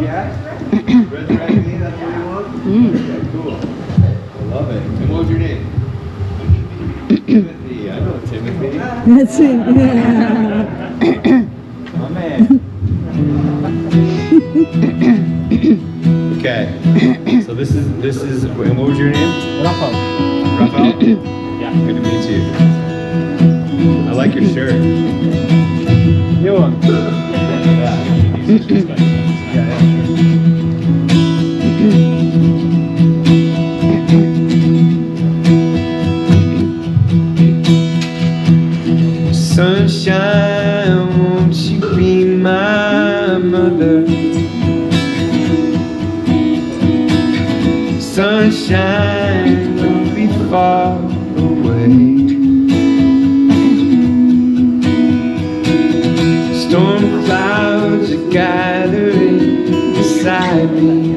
Yeah? Resurrect me, that's what you want? Okay, cool. I love it. And what was your name? Timothy. I know Timothy. That's it. Yeah. My man. Okay. So this is, and what was your name? Rafael. Rafael? Yeah. Good to meet you. I like your shirt. New one. Yeah. This guy. Yeah, sunshine, won't you be my mother? Sunshine, don't be far away. Storm clouds are gathering beside me.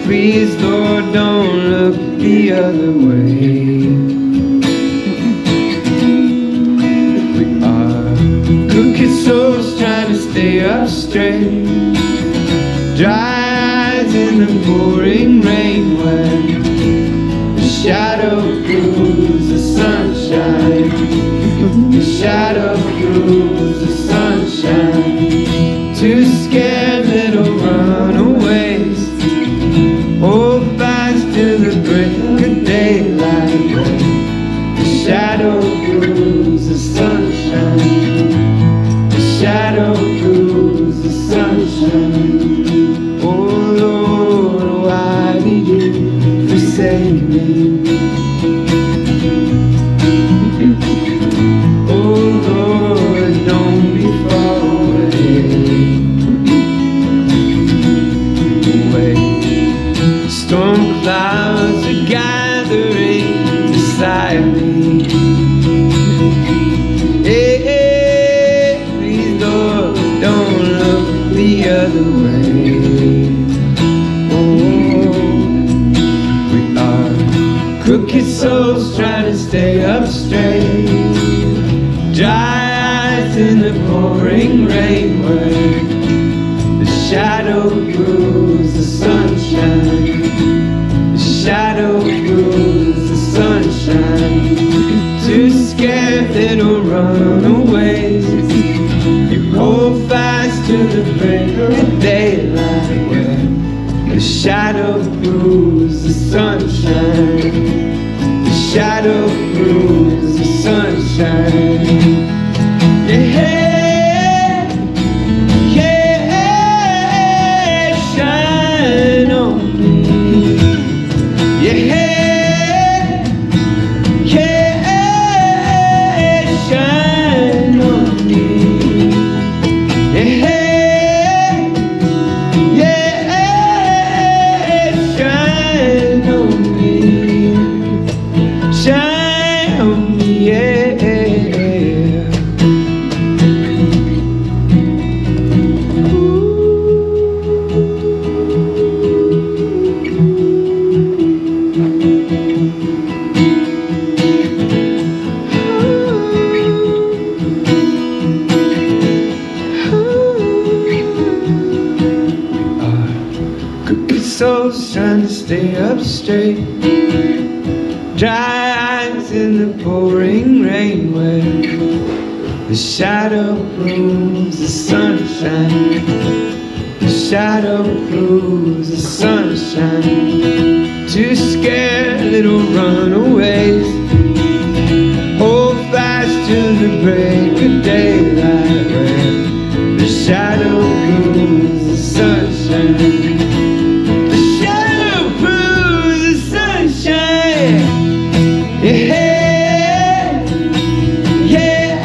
Please, Lord, don't look the other way. We are crooked souls trying to stay up straight. Dry eyes in the pouring rain when the shadow proves the sunshine. The shadow proves the sunshine. Two scared little runaways. Hold fast to the break of daylight. The shadow proves the sunshine. The shadow proves the sunshine. Oh Lord, why did you forsake me? Oh Lord, don't be far away. Storm clouds are gathering beside me. Hey, hey, please Lord, don't look the other way. Crooked souls trying to stay up straight. Dry eyes in the pouring rain where the shadow proves the sunshine. The shadow proves the sunshine. Two scared little runaways. You hold fast to the break of daylight where the shadow proves the sunshine. The shadow proves the sunshine. Yeah, yeah, shine on me. Yeah, yeah, shine on me. Yeah. Souls trying to stay up straight. Dry eyes in the pouring rain where the shadow proves the sunshine. The shadow proves the sunshine. Two scared little runaways. Hold fast to the break of daylight where the shadow proves the sunshine. Yeah, yeah,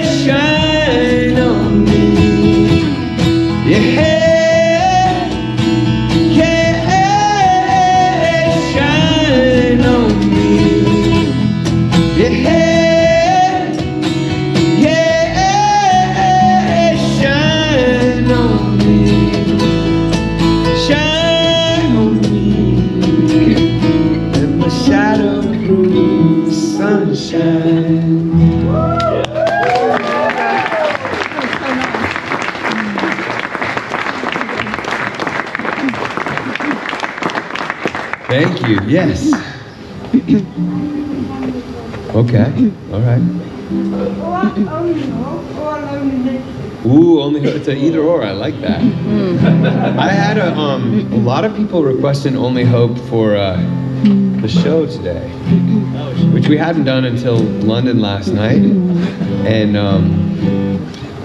shine on me. Yeah, yeah, shine on me. Yeah, yeah, shine on me. Shine on me. Shadow proves sunshine. you. Yes. Okay. All right. Ooh, only it's an either or. I like that. I had a lot of people requesting Only Hope for the show today, which we hadn't done until London last night, and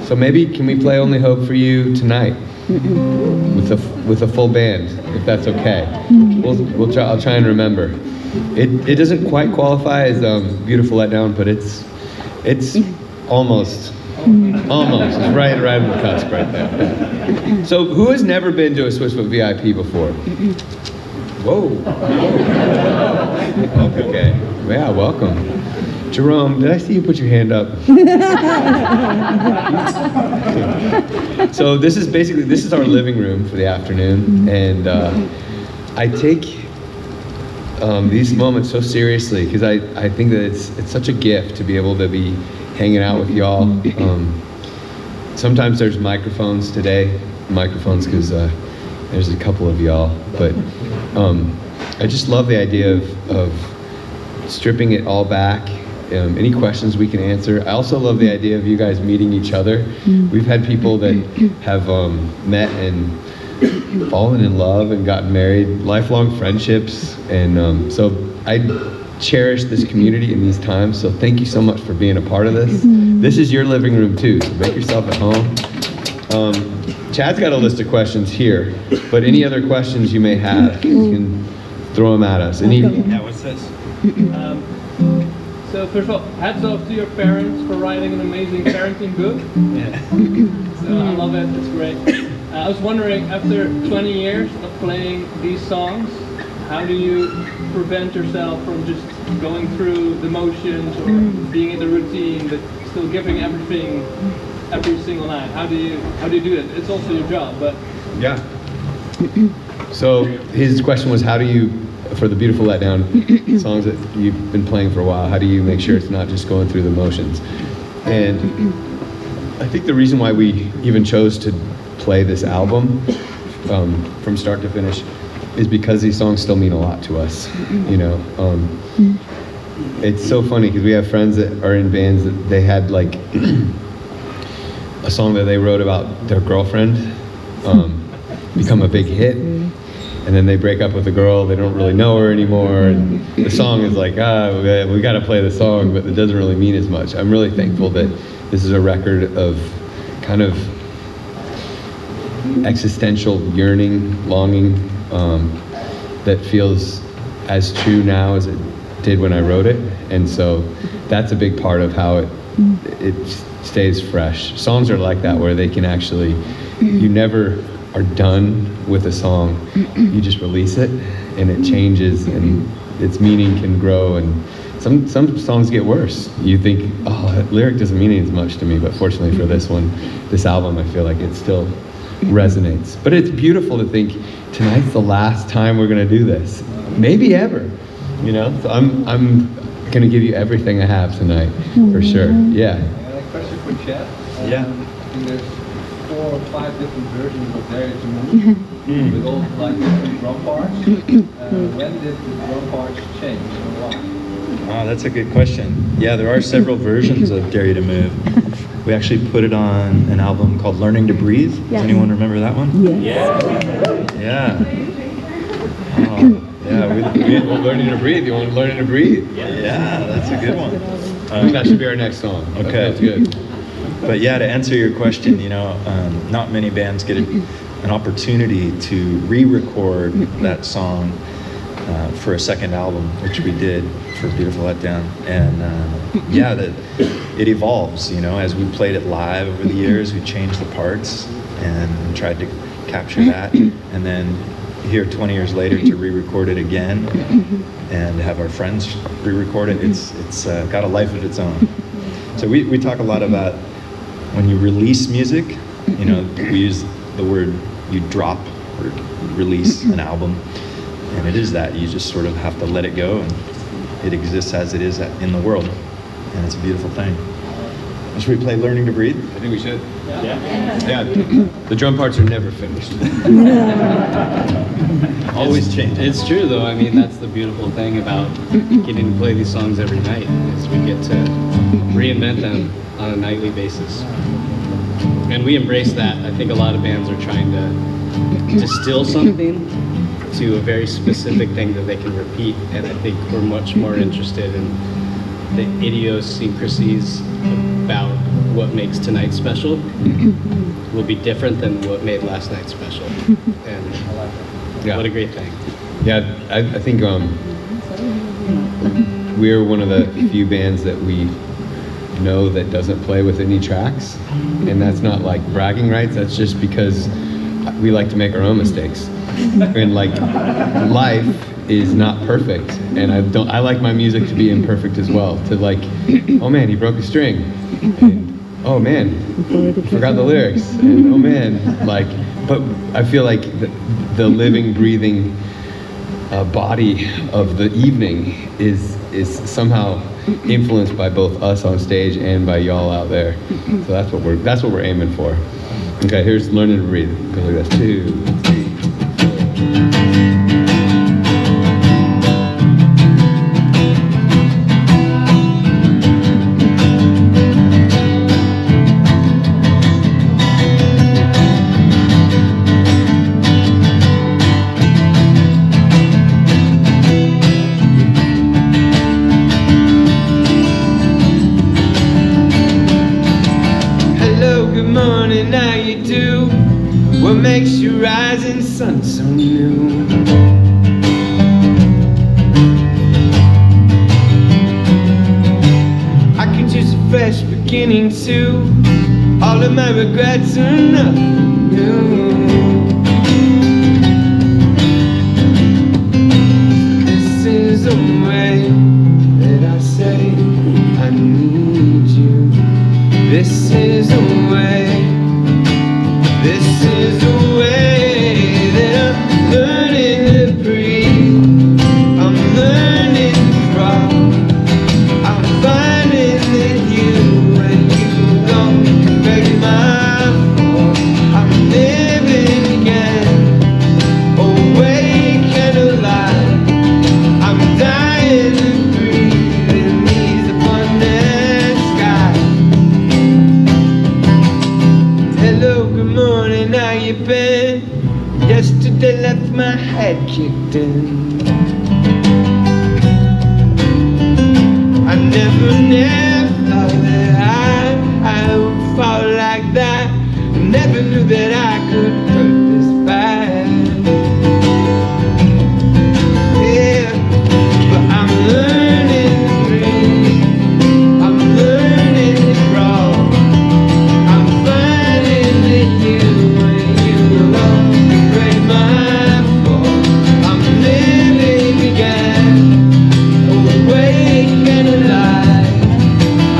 so maybe can we play Only Hope for you tonight with a full band, if that's okay. We'll try. I'll try and remember. It doesn't quite qualify as Beautiful Letdown, but it's almost. It's right on the cusp right there. So who has never been to a Switchfoot VIP before? Whoa. Okay. Yeah, welcome. Jerome, did I see you put your hand up? So this is our living room for the afternoon, and I take these moments so seriously because I think that it's such a gift to be able to be hanging out with y'all. Sometimes there's microphones because there's a couple of y'all, but I just love the idea of stripping it all back. Any questions we can answer. I also love the idea of you guys meeting each other. We've had people that have met and fallen in love and gotten married, lifelong friendships, and so I cherish this community in these times, so thank you so much for being a part of this. This is your living room too, so make yourself at home. Chad's got a list of questions here, but any other questions you may have, you can throw them at us. Yeah, what's this? So first of all, hats off to your parents for writing an amazing parenting book. Yeah. So I love it, it's great. I was wondering, after 20 years of playing these songs, how do you prevent yourself from just going through the motions or being in the routine, but still giving everything every single night? How do you do it? It's also your job, but Yeah. So his question was, how do you, for the Beautiful Letdown songs that you've been playing for a while, how do you make sure it's not just going through the motions? And I think the reason why we even chose to play this album from start to finish is because these songs still mean a lot to us, you know. It's so funny because we have friends that are in bands that they had like a song that they wrote about their girlfriend become a big hit, and then they break up with the girl, they don't really know her anymore, and the song is like, we got to play the song, but it doesn't really mean as much. I'm really thankful that this is a record of kind of existential yearning, longing, that feels as true now as it did when I wrote it, and so that's a big part of how it stays fresh. Songs are like that, where they can actually, you never are done with a song, you just release it and it changes and its meaning can grow, and some songs get worse. You think, oh, that lyric doesn't mean as much to me, but fortunately for this album, I feel like it still resonates. But it's beautiful to think tonight's the last time we're gonna do this, maybe ever, you know. So I'm gonna give you everything I have tonight, for sure. Yeah. I got a question for Chad. Yeah. I think there's 4 or 5 different versions of Dare to Move with all like different drum parts. When did the drum parts change and why? Wow, that's a good question. Yeah, there are several versions of Dare You to Move. We actually put it on an album called Learning to Breathe. Does anyone remember that one? Yes. Yeah. Oh, yeah, we want Learning to Breathe. You want Learning to Breathe? yeah, that's a good one. I think that should be our next song. Okay. That's good. But yeah, to answer your question, you know, not many bands get an opportunity to re-record that song for a second album, which we did for Beautiful Letdown. And yeah, it evolves, you know, as we played it live over the years, we changed the parts and tried to capture that. And then here 20 years later to re-record it again and have our friends re-record it, it's got a life of its own. So we talk a lot about when you release music, you know, we use the word you drop or release an album, and it is that. You just sort of have to let it go, and it exists as it is in the world, and it's a beautiful thing. Should we play Learning to Breathe? I think we should. Yeah, the drum parts are never finished. Always changing. It's true though. I mean, that's the beautiful thing about getting to play these songs every night is we get to reinvent them on a nightly basis. And we embrace that. I think a lot of bands are trying to distill something to a very specific thing that they can repeat. And I think we're much more interested in the idiosyncrasies about what makes tonight special will be different than what made last night special. And Yeah. what a great thing. Yeah, I think we're one of the few bands that we know that doesn't play with any tracks, and that's not like bragging rights. That's just because we like to make our own mistakes, and like life is not perfect, and I like my music to be imperfect as well. To like, oh man, he broke a string, and oh man, forgot the lyrics, and oh man, like. But I feel like the living, breathing body of the evening is somehow influenced by both us on stage and by y'all out there. So that's what we're aiming for. Okay, here's Learning to Breathe. Go like this. 2, 3, 4. Now you do what makes your rising sun so new. I could use a fresh beginning too. All of my regrets are nothing new. This is the way that I say I need you. This is the way. This is the way that I'm learning to breathe. I'm learning to crawl. I'm finding that you and you don't break my fall. I'm living again, awake and alive. I'm dying to breathe in these abundant skies. Hello, good morning, how you been? Yesterday left my head kicked in. I never thought that I would fall like that. I never knew that I could hurt this bad. Yeah, but I'm learning to breathe. I'm learning to crawl. I'm finding that you and you alone can break my fall. I'm living again, awake and alive.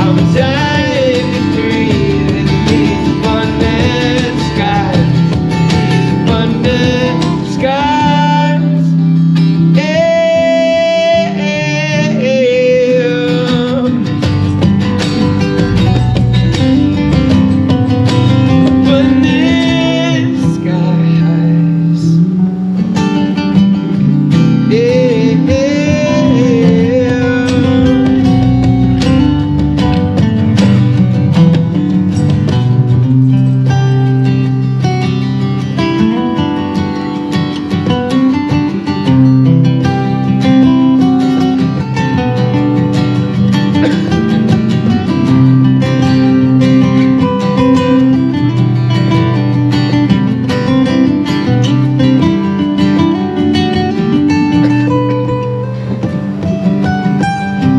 I'm dying to breathe in these abundant skies. These abundant skies. Yeah. Abundant skies.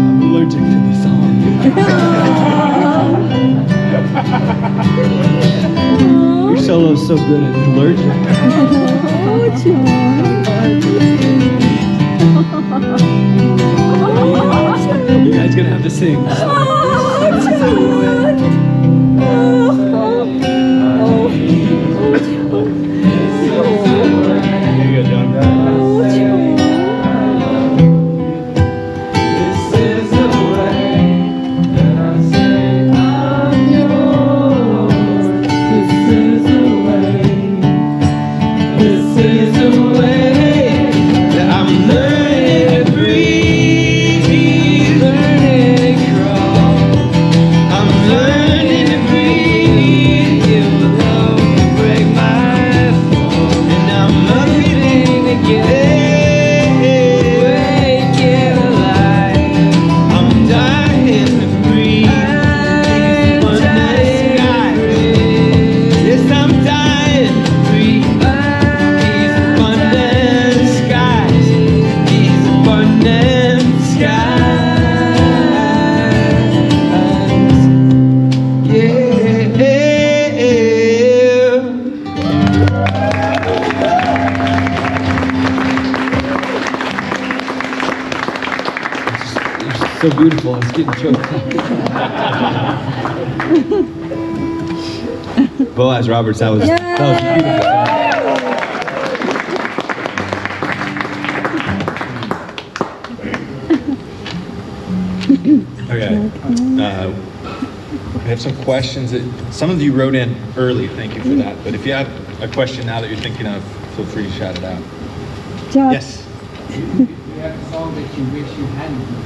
I'm allergic to the song. Your solo's so good, I'm allergic. Oh, John. You guys gonna have to sing. Oh, John. Here you go, John. This is the way that I say I'm yours. So beautiful. It's getting choked. Boaz Roberts, that was beautiful. Okay. We have some questions that some of you wrote in early. Thank you for that. But if you have a question now that you're thinking of, feel free to shout it out. 자, Yes. You have a song that you wish you hadn't released.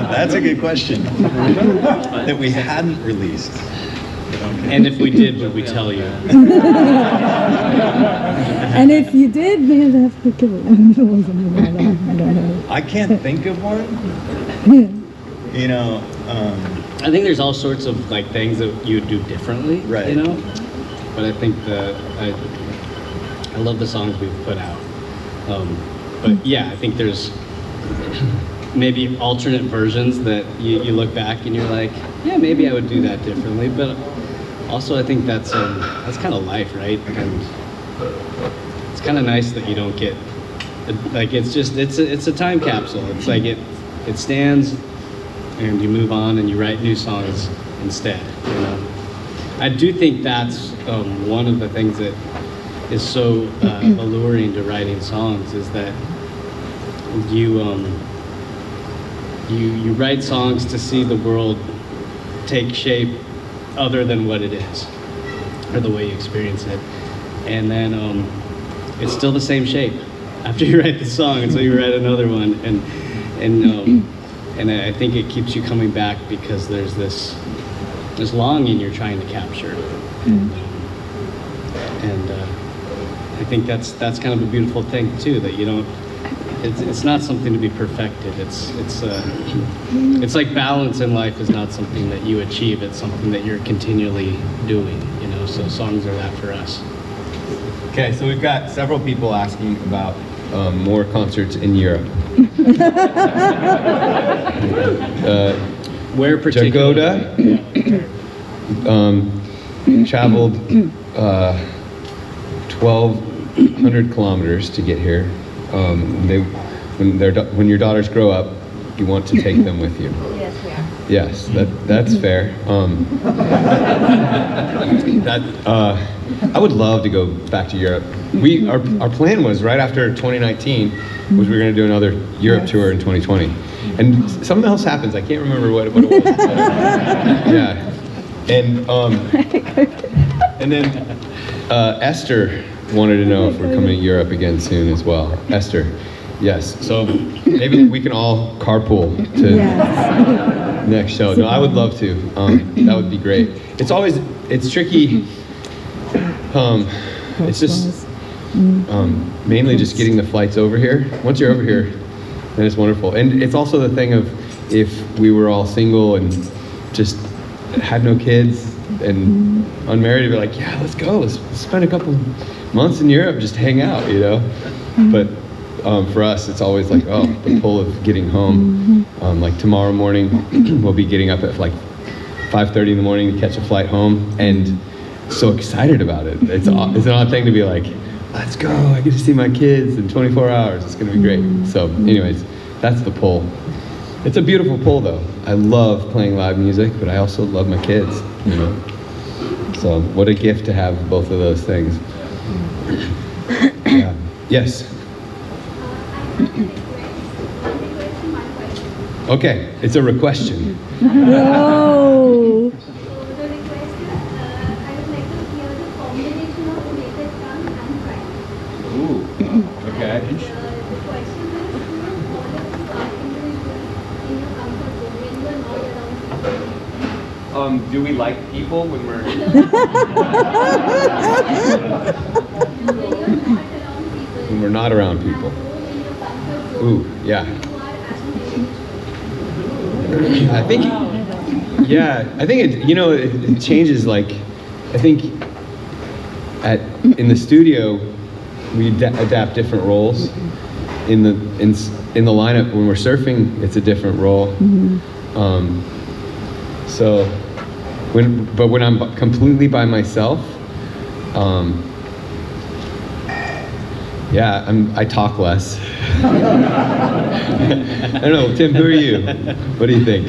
That's a good question. That we hadn't released. And if we did, would we tell you? and if you did, we'll have to kill it. I can't think of one. You know, I think there's all sorts of like things that you would do differently, Right. you know? But I think I love the songs we've put out. But yeah, I think there's maybe alternate versions that you look back and you're like, yeah, maybe I would do that differently. But also I think that's kind of life, right? And it's kind of nice that you don't get, like, it's a time capsule. It's like it stands and you move on and you write new songs instead, you know? I do think that's one of the things that is so alluring to writing songs is that you write songs to see the world take shape other than what it is, or the way you experience it, and then it's still the same shape after you write the song, and so you write another one, and I think it keeps you coming back because there's this longing you're trying to capture, and I think that's kind of a beautiful thing too, that you don't. It's not something to be perfected. It's like balance in life is not something that you achieve. It's something that you're continually doing. You know, so songs are that for us. Okay, so we've got several people asking about more concerts in Europe. Where particularly? Jagoda traveled 1,200 kilometers to get here. When your daughters grow up, you want to take them with you. Yes, we are. Yes, that's fair. I would love to go back to Europe. Our plan was right after 2019 was we were going to do another Europe tour in 2020, and something else happens. I can't remember what it was. Yeah, and then Esther wanted to know if we're coming to Europe again soon as well. Esther, yes. So maybe we can all carpool to next show. No, I would love to. That would be great. It's tricky. It's just mainly just getting the flights over here. Once you're over here, then it's wonderful. And it's also the thing of if we were all single and just had no kids and unmarried, we'd be like, yeah, let's go. Let's spend a couple months in Europe, just hang out, you know? But for us, it's always like, oh, the pull of getting home. Like tomorrow morning, we'll be getting up at like 5:30 in the morning to catch a flight home, and so excited about it. It's an odd thing to be like, let's go, I get to see my kids in 24 hours. It's gonna be great. So anyways, that's the pull. It's a beautiful pull though. I love playing live music, but I also love my kids, you know? So what a gift to have both of those things. Yeah. Yes. Okay, it's a requestion. Whoa. So the request is, I would like to hear the combination of Letdown and Pride. Ooh, okay. The question is, who are all of the art individuals in your comfort zone when you are not around people? Do we like people when we're... When you are not around people. When we're not around people. Role in your comfort zone. Ooh, yeah. You are as an individual. I think it changes. Like, I think in the studio we adapt different roles. In the lineup when we're surfing, it's a different role. So when I'm completely by myself, Yeah, I talk less. I don't know, Tim, who are you? What do you think?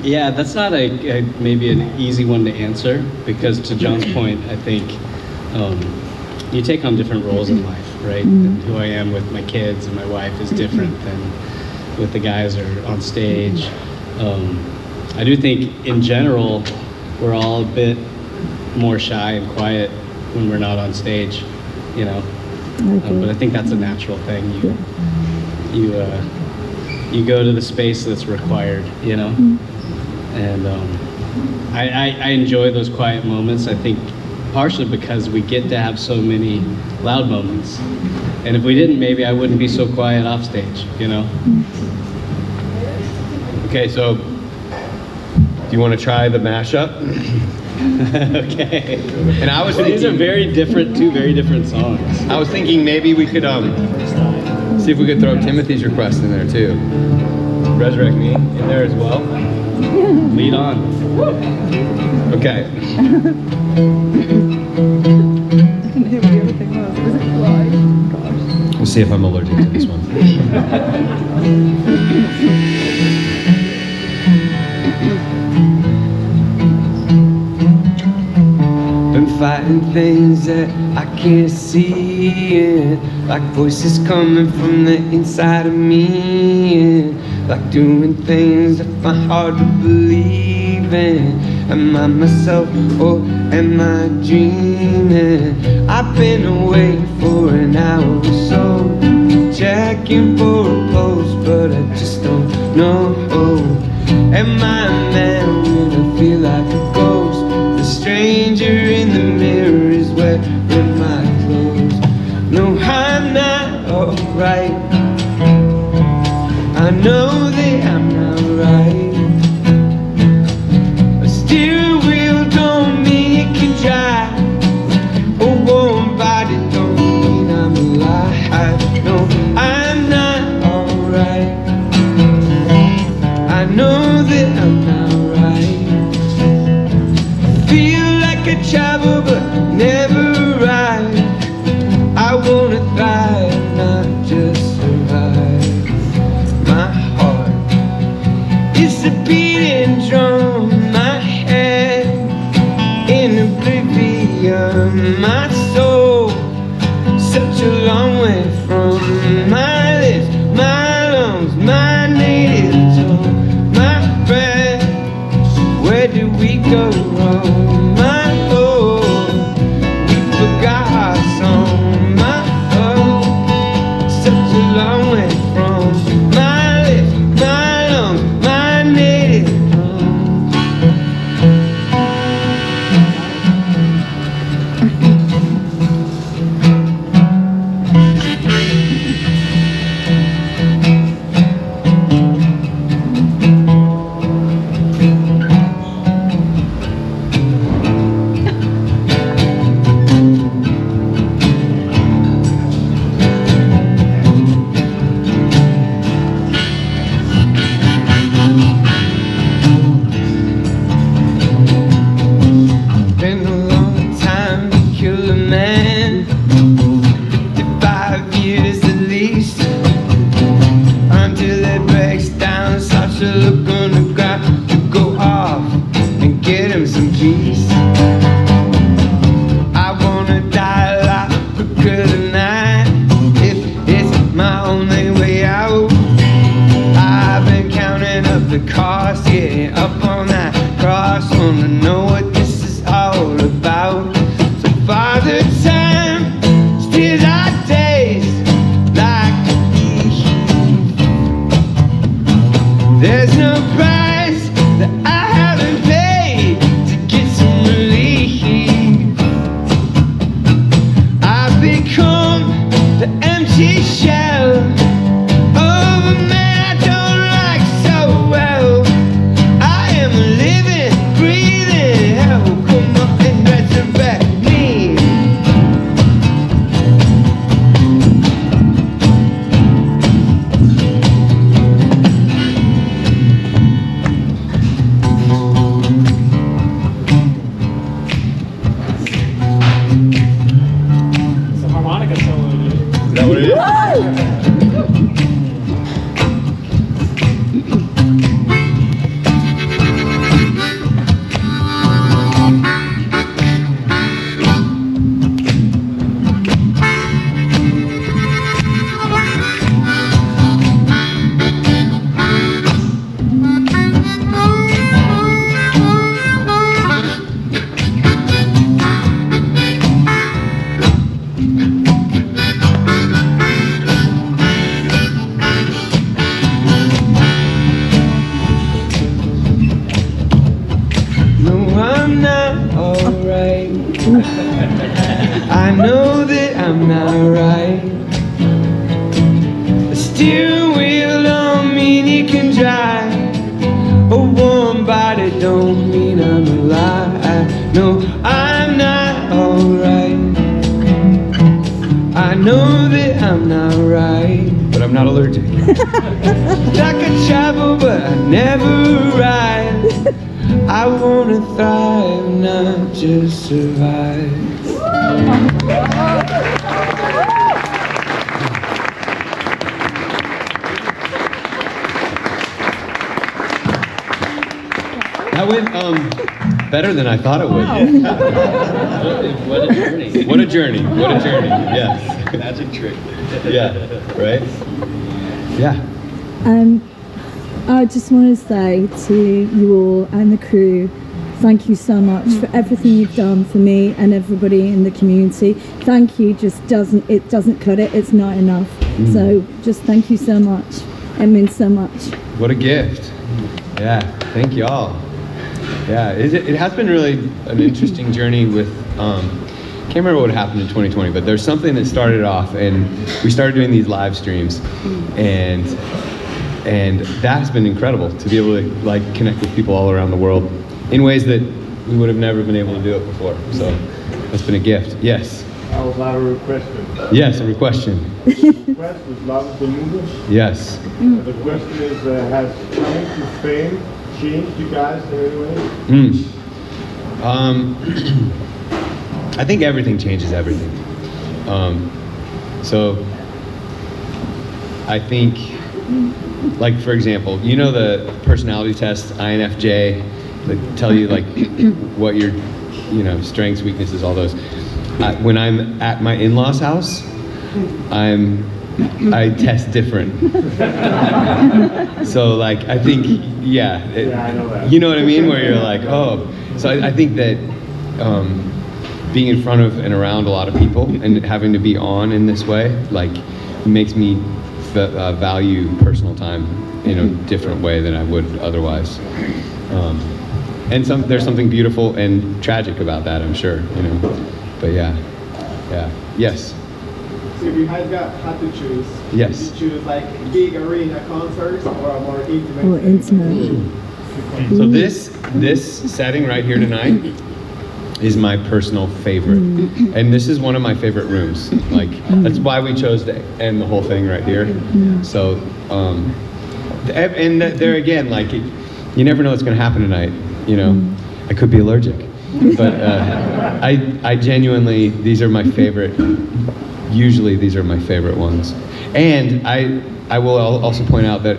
Yeah, that's not maybe an easy one to answer, because to John's point, I think you take on different roles in life, right? And who I am with my kids and my wife is different than with the guys or on stage. I do think in general, we're all a bit more shy and quiet when we're not on stage, you know. But I think that's a natural thing. You go to the space that's required, you know. And I enjoy those quiet moments. I think partially because we get to have so many loud moments. And if we didn't, maybe I wouldn't be so quiet off stage, you know. Okay, so do you want to try the mashup? Okay. And I was These are thinking, two very different songs. I was thinking maybe we could see if we could throw Timothy's request in there too. Resurrect Me in there as well. Lead on. Okay. I didn't hear what the other thing was. Was it fly? Gosh. We'll see if I'm allergic to this one. Been fighting things that I can't see, and like voices coming from the inside of me, and like doing things I find hard to believe in. Am I myself or am I dreaming? I've been awake for an hour or so, checking for a pulse, but I just don't know. Am I a man when I feel like a ghost? The stranger in the mirror is wearing my clothes. No, I'm not alright. I know that I'm not right. A steering wheel don't mean it can drive. A warm body don't mean I'm alive. No, I'm not alright. I know that I'm not right. Feel like I travel but never arrive. I wanna thrive, not just survive. My heart is a beating drum, my head in oblivion, my soul such a long way from my lips, my lungs, my native tongue, my breath. Where did we go wrong? My Lord, we forgot our song. My oh, such a long way from my lips, my lungs, my native tongue. Been a long time to kill a man, 55 years at least, until it breaks down, starts to look on the ground, to go off and get him some peace. I wanna die a lot quicker tonight, if it's my only way out. I've been counting up the cost, getting up on that cross, wanna know what this is all about. So Father Time steals our days like a thief. There's no price that I haven't paid to get some relief. I've become the empty shell of a man I don't like so well. I am a living, breathing hell. Come on and resurrect me. Is that what it is? I'm not alright. I know that I'm not right. A steering wheel don't mean you can drive. A warm body don't mean I'm alive. No, I'm not alright. I know that I'm not right, but I'm not allergic. I could travel, but I never ride. I wanna thrive, not just survive. That went better than I thought it would. What a journey. What a journey. What a journey. Yes. Magic trick. Yeah. Right? Yeah. I just want to say to you all and the crew, thank you so much for everything you've done for me and everybody in the community. Thank you just doesn't cut it. It's not enough. So just thank you so much. It means so much. What a gift. Yeah. Thank you all. Yeah. It has been really an interesting journey with, can't remember what happened in 2020, but there's something that started off, and we started doing these live streams, and that's been incredible to be able to like connect with people all around the world in ways that we would have never been able to do it before. So that's been a gift. Yes. I was out of question. Yes, a question. The request was love the movement. Yes. The question is, has coming to fame changed you guys in any way? I think everything changes everything. So I think, like for example, you know the personality test, INFJ, that tell you like what your, strengths, weaknesses, all those. When I'm at my in-laws' house, I test different. So like I think, I know that. you know what I mean, where you're like, oh. So I think that being in front of and around a lot of people and having to be on in this way, like, makes me value personal time in a different way than I would otherwise. And there's something beautiful and tragic about that, I'm sure, But yeah. Yes. So if you had to choose, Yes. would you choose like big arena concerts or a more intimate? Or intimate. So this setting right here tonight is my personal favorite, and this is one of my favorite rooms. Like that's why we chose to end the whole thing right here. So, and there again, like you never know what's going to happen tonight. I could be allergic, but I genuinely, these are my favorite. Usually these are my favorite ones, and I will also point out that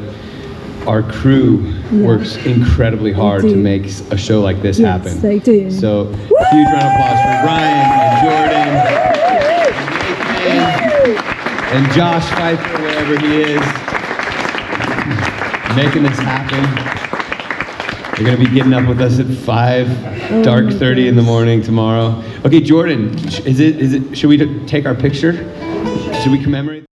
our crew works incredibly hard to make a show like this happen. Yes, they do. So, huge round of applause for Ryan and Jordan and Josh Pfeiffer, wherever he is, making this happen. They're going to be getting up with us at 5, dark 30 in the morning tomorrow. Okay, Jordan, should we take our picture? Should we commemorate?